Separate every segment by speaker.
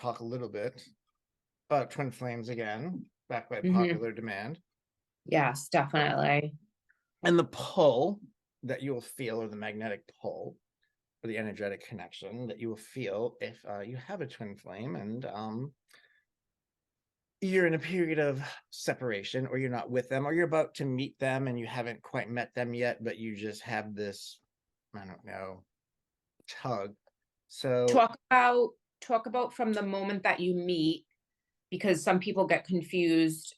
Speaker 1: talk a little bit about twin flames again, back by
Speaker 2: Hmm.
Speaker 1: popular demand,
Speaker 2: Yes, definitely.
Speaker 1: and the pull that you will feel, or the magnetic pull, or the energetic connection that you will feel if you have a twin flame, and you're in a period of separation, or you're not with them, or you're about to meet them and you haven't quite met them yet, but you just have this, I don't know, tug. So
Speaker 2: Talk about talk about from the moment that you meet, because some people get confused.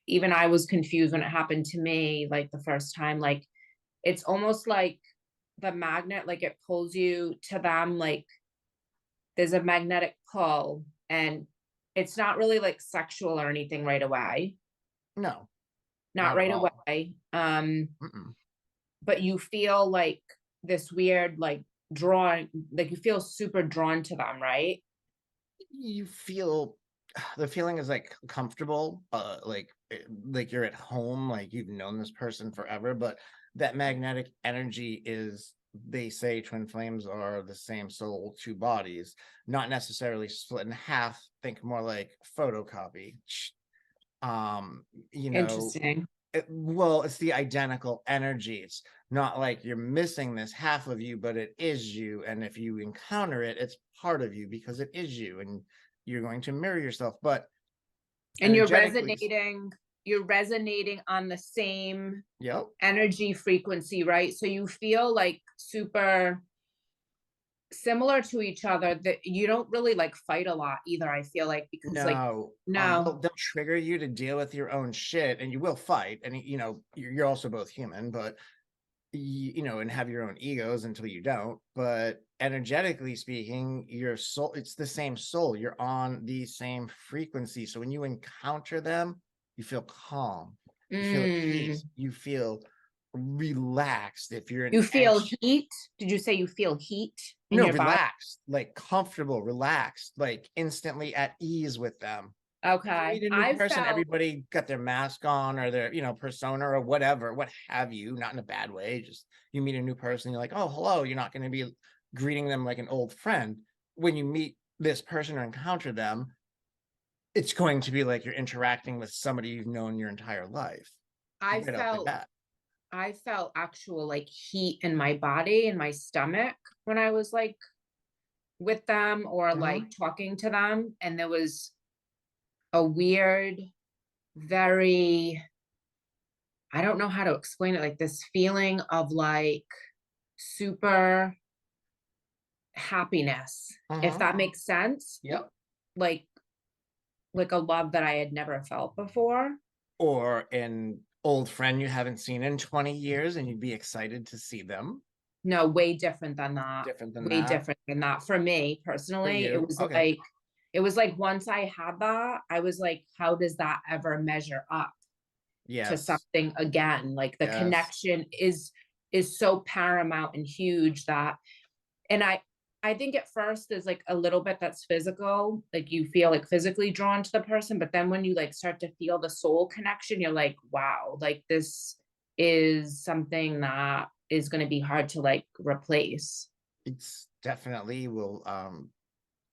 Speaker 2: Even I was confused when it happened to me, like the first time. Like it's almost like the magnet, like it pulls you to them, like there's a magnetic pull, and it's not really like sexual or anything right away.
Speaker 1: no,
Speaker 2: Not
Speaker 1: not at
Speaker 2: right
Speaker 1: all.
Speaker 2: away.
Speaker 1: Mm-mm.
Speaker 2: But you feel like this weird, like drawing, like you feel super drawn to them, right?
Speaker 1: You feel the feeling is like comfortable, like you're at home, like you've known this person forever, but that magnetic energy is, they say twin flames are the same soul, two bodies, not necessarily split in half. Think more like photocopy. Um, you know,
Speaker 2: Interesting.
Speaker 1: well, it's the identical energy. It's not like you're missing this half of you, but it is you. And if you encounter it, it's part of you because it is you, and you're going to mirror yourself. But
Speaker 2: And
Speaker 1: energetically,
Speaker 2: you're resonating on the same
Speaker 1: yep,
Speaker 2: energy frequency, right? So you feel like super similar to each other, that you don't really like fight a lot either, I feel like, because like
Speaker 1: no,
Speaker 2: no.
Speaker 1: they'll trigger you to deal with your own shit, and you will fight. And you're also both human, but and have your own egos until you don't. But energetically speaking, your soul, it's the same soul, you're on the same frequency. So when you encounter them, you feel calm, you feel at peace,
Speaker 2: Mm.
Speaker 1: you feel relaxed. If you're an
Speaker 2: You feel
Speaker 1: anxious,
Speaker 2: heat? Did you say you feel heat in
Speaker 1: no,
Speaker 2: your body?
Speaker 1: relaxed, like comfortable, relaxed, like instantly at ease with them. If you
Speaker 2: Okay.
Speaker 1: meet a new
Speaker 2: I
Speaker 1: person,
Speaker 2: felt
Speaker 1: everybody got their mask on, or their, persona, or whatever, what have you, not in a bad way. Just you meet a new person, you're like, oh, hello. You're not going to be greeting them like an old friend. When you meet this person or encounter them, it's going to be like you're interacting with somebody you've known your entire life,
Speaker 2: I
Speaker 1: right off the
Speaker 2: felt
Speaker 1: bat.
Speaker 2: I felt actual like heat in my body, in my stomach, when I was like with them or like
Speaker 1: Mhm.
Speaker 2: talking to them. And there was a weird, very, I don't know how to explain it, like this feeling of like super happiness, if
Speaker 1: Mhm.
Speaker 2: that makes sense.
Speaker 1: Yep.
Speaker 2: Like like a love that I had never felt before.
Speaker 1: Or an old friend you haven't seen in 20 years, and you'd be excited to see them.
Speaker 2: No, way different than that.
Speaker 1: Different than
Speaker 2: Way
Speaker 1: that
Speaker 2: different than that. For me
Speaker 1: for
Speaker 2: personally,
Speaker 1: you. Okay.
Speaker 2: it was like once I had that, I was like, how does that ever measure up to
Speaker 1: Yes.
Speaker 2: something again? Like the
Speaker 1: Yes.
Speaker 2: connection is so paramount and huge that, and I think at first there's like a little bit that's physical, like you feel like physically drawn to the person, but then when you like start to feel the soul connection, you're like, wow, like this is something that is going to be hard to like replace.
Speaker 1: It's definitely will,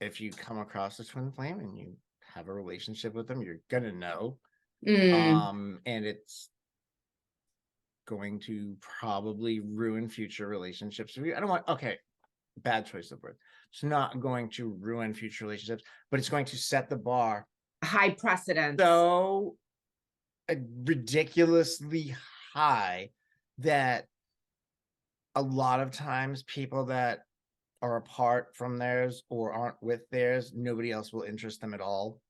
Speaker 1: if you come across a twin flame and you have a relationship with them, you're gonna know.
Speaker 2: Mm,
Speaker 1: And it's going to probably ruin future relationships. I don't want, okay, bad choice of word. It's not going to ruin future relationships, but it's going to set the bar
Speaker 2: high precedence.
Speaker 1: so ridiculously high that a lot of times people that are apart from theirs or aren't with theirs, nobody else will interest them at all.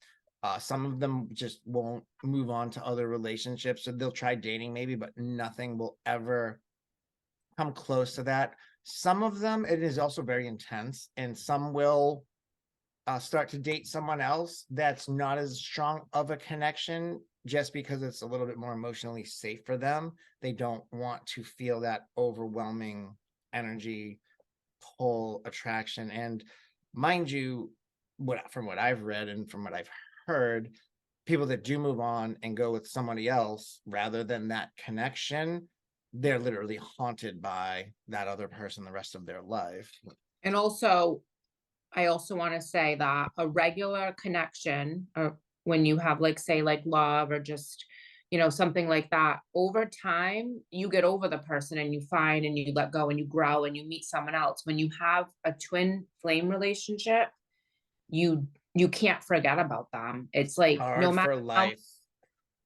Speaker 1: Some of them just won't move on to other relationships. So they'll try dating maybe, but nothing will ever come close to that. Some of them, it is also very intense, and some will start to date someone else that's not as strong of a connection, just because it's a little bit more emotionally safe for them. They don't want to feel that overwhelming energy, pull, attraction. And mind you, from what I've read and from what I've heard, people that do move on and go with somebody else rather than that connection, they're literally haunted by that other person the rest of their life.
Speaker 2: And also, I also want to say that a regular connection, or when you have like, say, like love or just, something like that, over time, you get over the person and you find and you let go and you grow and you meet someone else. When you have a twin flame relationship, you can't forget about them. It's like
Speaker 1: Hard for life.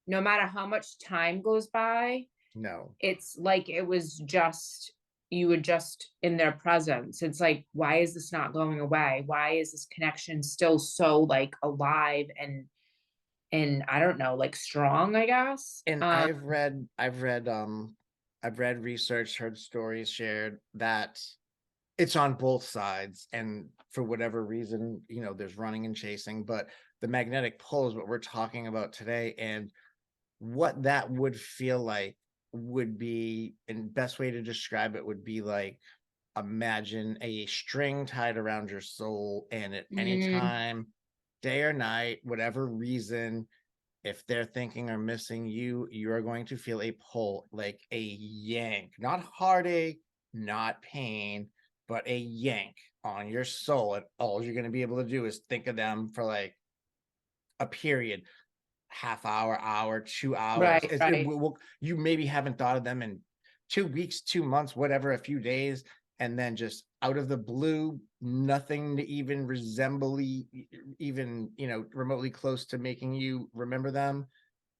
Speaker 2: no matter how much time goes by,
Speaker 1: No.
Speaker 2: it's like it was just you were just in their presence. It's like, why is this not going away? Why is this connection still so like alive and I don't know, like strong, I guess.
Speaker 1: And I've read research, heard stories shared that it's on both sides, and for whatever reason, there's running and chasing, but the magnetic pull is what we're talking about today, and what that would feel like would be, and best way to describe it would be like, imagine a string tied around your soul, and at any
Speaker 2: Mm,
Speaker 1: time, day or night, whatever reason, if they're thinking or missing you, you are going to feel a pull, like a yank, not heartache, not pain, but a yank on your soul. And all you're going to be able to do is think of them for like a period, half hour, hour, 2 hours.
Speaker 2: right,
Speaker 1: It
Speaker 2: right.
Speaker 1: you maybe haven't thought of them in 2 weeks, 2 months, whatever, a few days, and then just out of the blue, nothing to even even remotely close to making you remember them.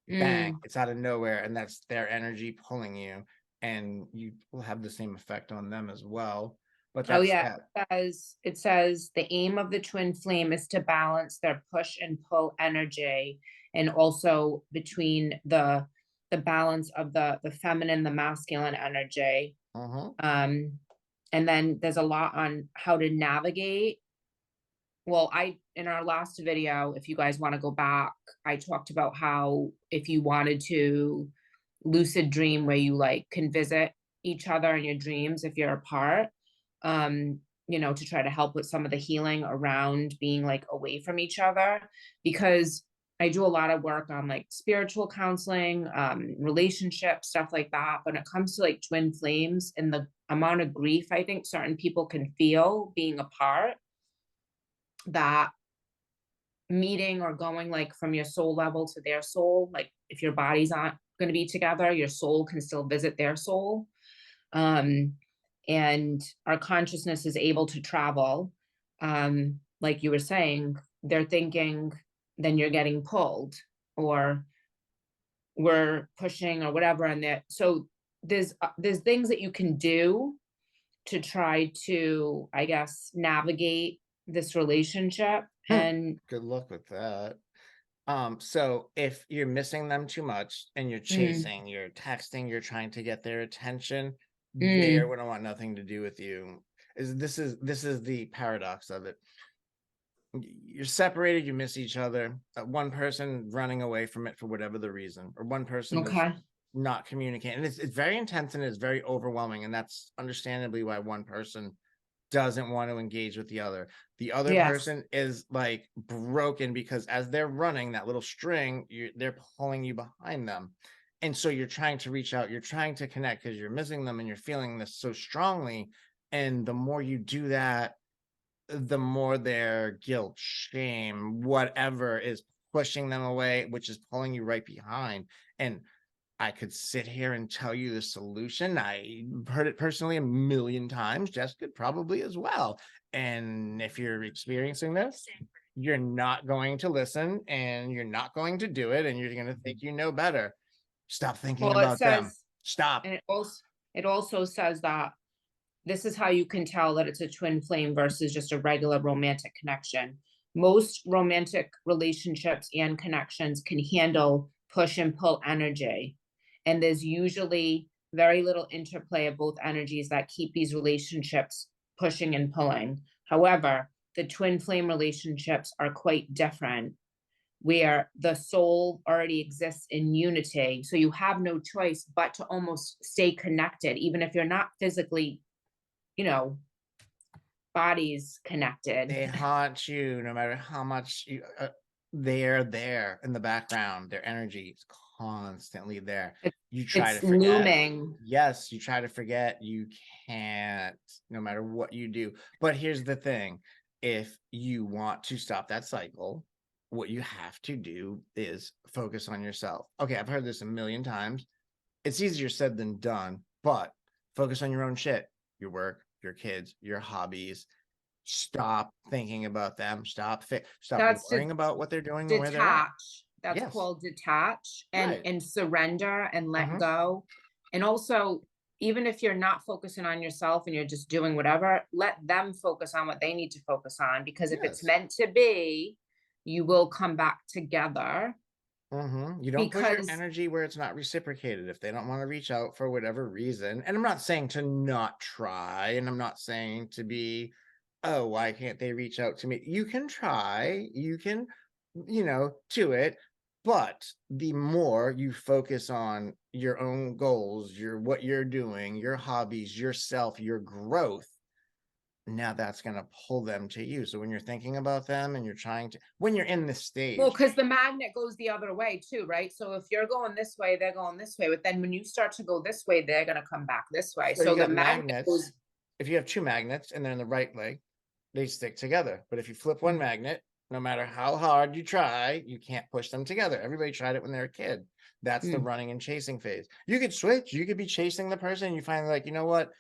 Speaker 1: Bang,
Speaker 2: Mm.
Speaker 1: it's out of nowhere, and that's their energy pulling you, and you will have the same effect on them as well. But
Speaker 2: Oh
Speaker 1: that's
Speaker 2: yeah,
Speaker 1: that.
Speaker 2: it says the aim of the twin flame is to balance their push and pull energy, and also between the balance of the feminine, the masculine energy.
Speaker 1: Mhm.
Speaker 2: Um, and then there's a lot on how to navigate. Well, in our last video, if you guys want to go back, I talked about how if you wanted to lucid dream where you like can visit each other in your dreams if you're apart, to try to help with some of the healing around being like away from each other. Because I do a lot of work on like spiritual counseling, relationship stuff like that. When it comes to like twin flames and the amount of grief I think certain people can feel being apart, that meeting or going like from your soul level to their soul, like if your bodies aren't going to be together, your soul can still visit their soul. um and our consciousness is able to travel. Like you were saying, they're thinking, then you're getting pulled, or we're pushing or whatever, and that so there's things that you can do to try to, I guess, navigate this relationship.
Speaker 1: Hmm.
Speaker 2: And
Speaker 1: Good luck with that. So if you're missing them too much and you're
Speaker 2: mm,
Speaker 1: chasing, you're texting, you're trying to get their attention, they're
Speaker 2: mm,
Speaker 1: gonna want nothing to do with you. This is the paradox of it. You're separated, you miss each other. One person running away from it for whatever the reason, or one person is
Speaker 2: okay.
Speaker 1: not communicating. And it's very intense and it's very overwhelming. And that's understandably why one person doesn't want to engage with the other. The other
Speaker 2: Yes.
Speaker 1: person is like broken because as they're running that little string, they're pulling you behind them. And so you're trying to reach out, you're trying to connect because you're missing them and you're feeling this so strongly. And the more you do that, the more their guilt, shame, whatever is pushing them away, which is pulling you right behind. And I could sit here and tell you the solution. I heard it personally a million times. Jess could probably as well. And if you're experiencing this, you're not going to listen and you're not going to do it. And you're going to think you know better. Stop thinking
Speaker 2: Well, it
Speaker 1: about them.
Speaker 2: says,
Speaker 1: Stop.
Speaker 2: and it also says that this is how you can tell that it's a twin flame versus just a regular romantic connection. Most romantic relationships and connections can handle push and pull energy. And there's usually very little interplay of both energies that keep these relationships pushing and pulling. However, the twin flame relationships are quite different, where the soul already exists in unity. So you have no choice but to almost stay connected, even if you're not physically, you know, bodies connected.
Speaker 1: They haunt you no matter how much they're there in the background. Their energy is constantly there.
Speaker 2: It's,
Speaker 1: You try to
Speaker 2: it's
Speaker 1: forget.
Speaker 2: looming.
Speaker 1: Yes, you try to forget. You can't, no matter what you do. But here's the thing. if you want to stop that cycle, what you have to do is focus on yourself. Okay, I've heard this a million times. It's easier said than done, but focus on your own shit, your work, your kids, your hobbies. Stop thinking about them. Stop
Speaker 2: That's
Speaker 1: worrying about what they're doing and where they're at.
Speaker 2: detach. That's
Speaker 1: Yes.
Speaker 2: called detach
Speaker 1: Right.
Speaker 2: and surrender and let
Speaker 1: Mhm.
Speaker 2: go. And also, even if you're not focusing on yourself and you're just doing whatever, let them focus on what they need to focus on. Because if it's
Speaker 1: Yes.
Speaker 2: meant to be, you will come back together.
Speaker 1: You don't put your
Speaker 2: Because
Speaker 1: energy where it's not reciprocated if they don't want to reach out for whatever reason. And I'm not saying to not try, and I'm not saying to be, oh, why can't they reach out to me? You can try, you can, do it. But the more you focus on your own goals, what you're doing, your hobbies, yourself, your growth, now that's going to pull them to you. So when you're thinking about them and when you're in this
Speaker 2: well,
Speaker 1: stage,
Speaker 2: because the magnet goes the other way too, right? So if you're going this way, they're going this way. But then when you start to go this way, they're going to come back this way.
Speaker 1: so you
Speaker 2: So the
Speaker 1: got
Speaker 2: magnet
Speaker 1: magnets.
Speaker 2: goes.
Speaker 1: If you have two magnets and they're in the right leg, they stick together. But if you flip one magnet, no matter how hard you try, you can't push them together. Everybody tried it when they were a kid. That's the
Speaker 2: Mm.
Speaker 1: running and chasing phase. You could switch. You could be chasing the person. And you find like, you know what?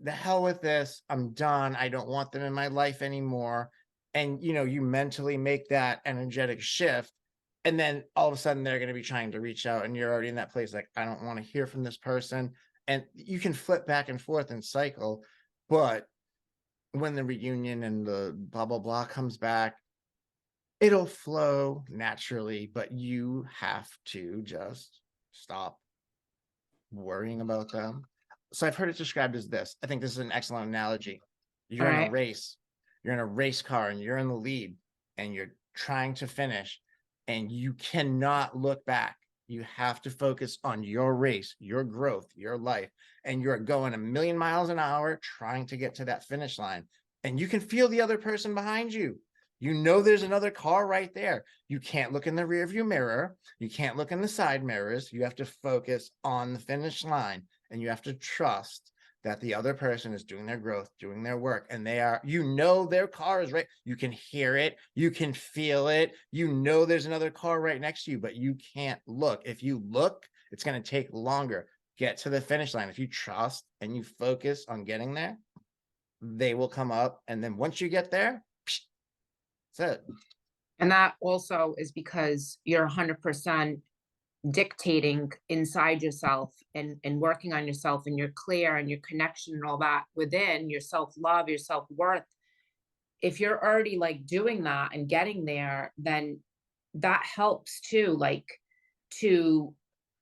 Speaker 1: The hell with this. I'm done. I don't want them in my life anymore. And you mentally make that energetic shift. And then all of a sudden they're going to be trying to reach out and you're already in that place like, I don't want to hear from this person. And you can flip back and forth and cycle. But when the reunion and the blah blah blah comes back, it'll flow naturally, but you have to just stop worrying about them. So I've heard it described as this. I think this is an excellent analogy.
Speaker 2: All
Speaker 1: You're in a
Speaker 2: right.
Speaker 1: race, you're in a race car, and you're in the lead, and you're trying to finish, and you cannot look back. You have to focus on your race, your growth, your life, and you're going a million miles an hour trying to get to that finish line. And you can feel the other person behind you. There's another car right there. You can't look in the rearview mirror. You can't look in the side mirrors. You have to focus on the finish line and you have to trust that the other person is doing their growth, doing their work, and their car is right. You can hear it, you can feel it, there's another car right next to you, but you can't look. If you look, it's going to take longer. Get to the finish line. If you trust and you focus on getting there, they will come up. And then once you get there, that's it.
Speaker 2: And that also is because you're 100% dictating inside yourself and working on yourself and you're clear and your connection and all that within your self-love, your self-worth. If you're already like doing that and getting there, then that helps too, like to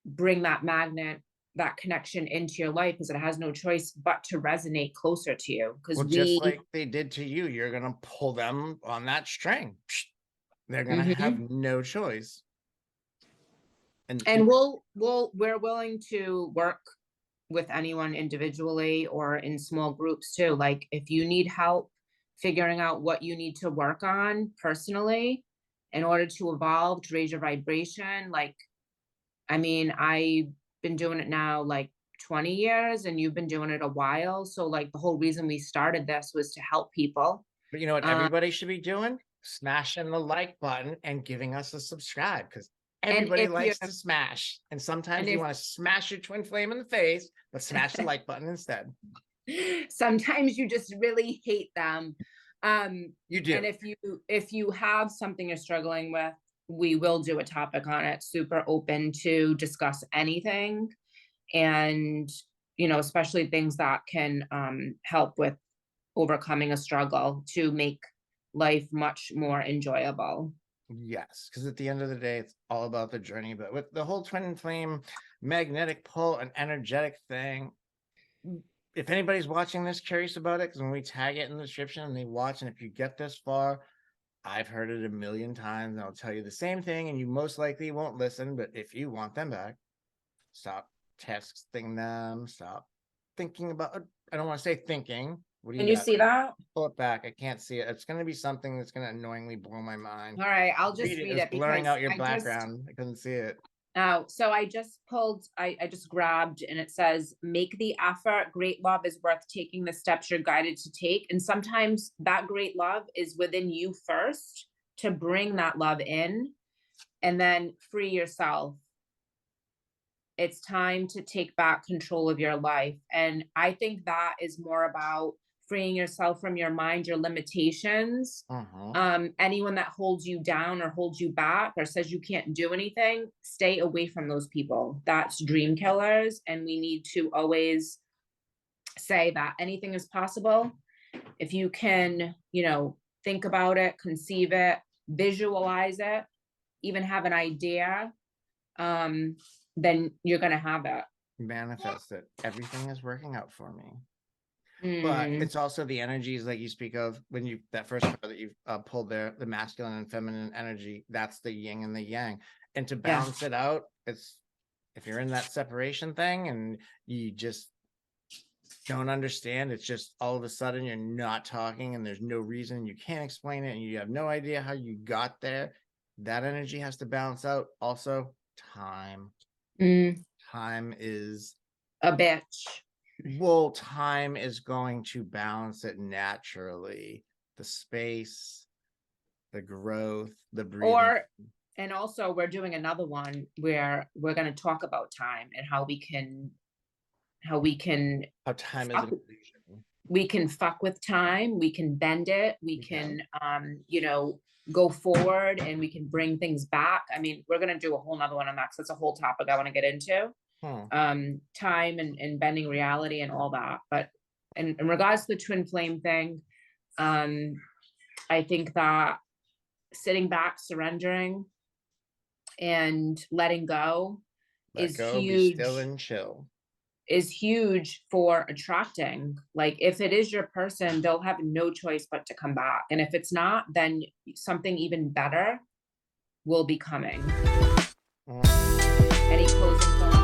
Speaker 2: bring that magnet, that connection into your life because it has no choice but to resonate closer to you. Because
Speaker 1: Well, just like they did to you, you're going to pull them on that string. They're going to have
Speaker 2: Mhm.
Speaker 1: no choice. And
Speaker 2: And we're willing to work with anyone individually or in small groups too. Like if you need help figuring out what you need to work on personally in order to evolve, to raise your vibration, like I mean, I've been doing it now like 20 years and you've been doing it a while. So like the whole reason we started this was to help people.
Speaker 1: But you know what
Speaker 2: Um,
Speaker 1: everybody should be doing? Smashing the like button and giving us a subscribe because
Speaker 2: and
Speaker 1: everybody
Speaker 2: if you
Speaker 1: likes to smash. And sometimes
Speaker 2: and
Speaker 1: you
Speaker 2: if
Speaker 1: want to smash your twin flame in the face, but smash the like button instead.
Speaker 2: sometimes you just really hate them.
Speaker 1: You
Speaker 2: And
Speaker 1: do.
Speaker 2: if you have something you're struggling with, we will do a topic on it. Super open to discuss anything, and especially things that can help with overcoming a struggle to make life much more enjoyable.
Speaker 1: Yes, because at the end of the day, it's all about the journey. But with the whole twin flame magnetic pull and energetic thing, if anybody's watching this curious about it, because when we tag it in the description and they watch, and if you get this far, I've heard it a million times. And I'll tell you the same thing, and you most likely won't listen. But if you want them back, stop texting them. Stop thinking about. I don't want to say thinking. What do you
Speaker 2: Can you
Speaker 1: got?
Speaker 2: see that?
Speaker 1: Pull it back. I can't see it. It's going to be something that's going to annoyingly blow my mind.
Speaker 2: All right, I'll
Speaker 1: Read
Speaker 2: just
Speaker 1: it. It
Speaker 2: read
Speaker 1: was
Speaker 2: it
Speaker 1: blurring
Speaker 2: because
Speaker 1: out your background. I couldn't see it.
Speaker 2: Oh, so I just pulled, I just grabbed and it says, make the effort. Great love is worth taking the steps you're guided to take. And sometimes that great love is within you first to bring that love in and then free yourself. It's time to take back control of your life. And I think that is more about freeing yourself from your mind, your limitations.
Speaker 1: Mhm.
Speaker 2: Anyone that holds you down or holds you back or says you can't do anything, stay away from those people. That's dream killers. And we need to always say that anything is possible. If you can, think about it, conceive it, visualize it, even have an idea, then you're gonna have it.
Speaker 1: Manifest it. Everything is working out for me. But
Speaker 2: Mm,
Speaker 1: it's also the energies like you speak of when you that first card that you pulled there, the masculine and feminine energy, that's the yin and the yang. And to
Speaker 2: yeah.
Speaker 1: balance it out, it's if you're in that separation thing and you just don't understand, it's just all of a sudden you're not talking and there's no reason, you can't explain it, and you have no idea how you got there. That energy has to balance out. Also, time.
Speaker 2: Mm,
Speaker 1: Time is
Speaker 2: a bitch.
Speaker 1: Well, time is going to balance it naturally. The space, the growth, the breathing.
Speaker 2: Or and also we're doing another one where we're gonna talk about time and how we can
Speaker 1: How time is
Speaker 2: fuck
Speaker 1: an illusion.
Speaker 2: we can fuck with time, we can bend it, we
Speaker 1: We can.
Speaker 2: can go forward and we can bring things back. I mean, we're gonna do a whole nother one on that because that's a whole topic I want to get into.
Speaker 1: Hmm.
Speaker 2: Time and bending reality and all that. But in regards to the twin flame thing, I think that sitting back, surrendering, and letting go
Speaker 1: Let
Speaker 2: is
Speaker 1: go, be still
Speaker 2: huge,
Speaker 1: and chill.
Speaker 2: is huge for attracting. Like if it is your person, they'll have no choice but to come back. And if it's not, then something even better will be coming.
Speaker 1: Mm.
Speaker 2: Any closing thoughts?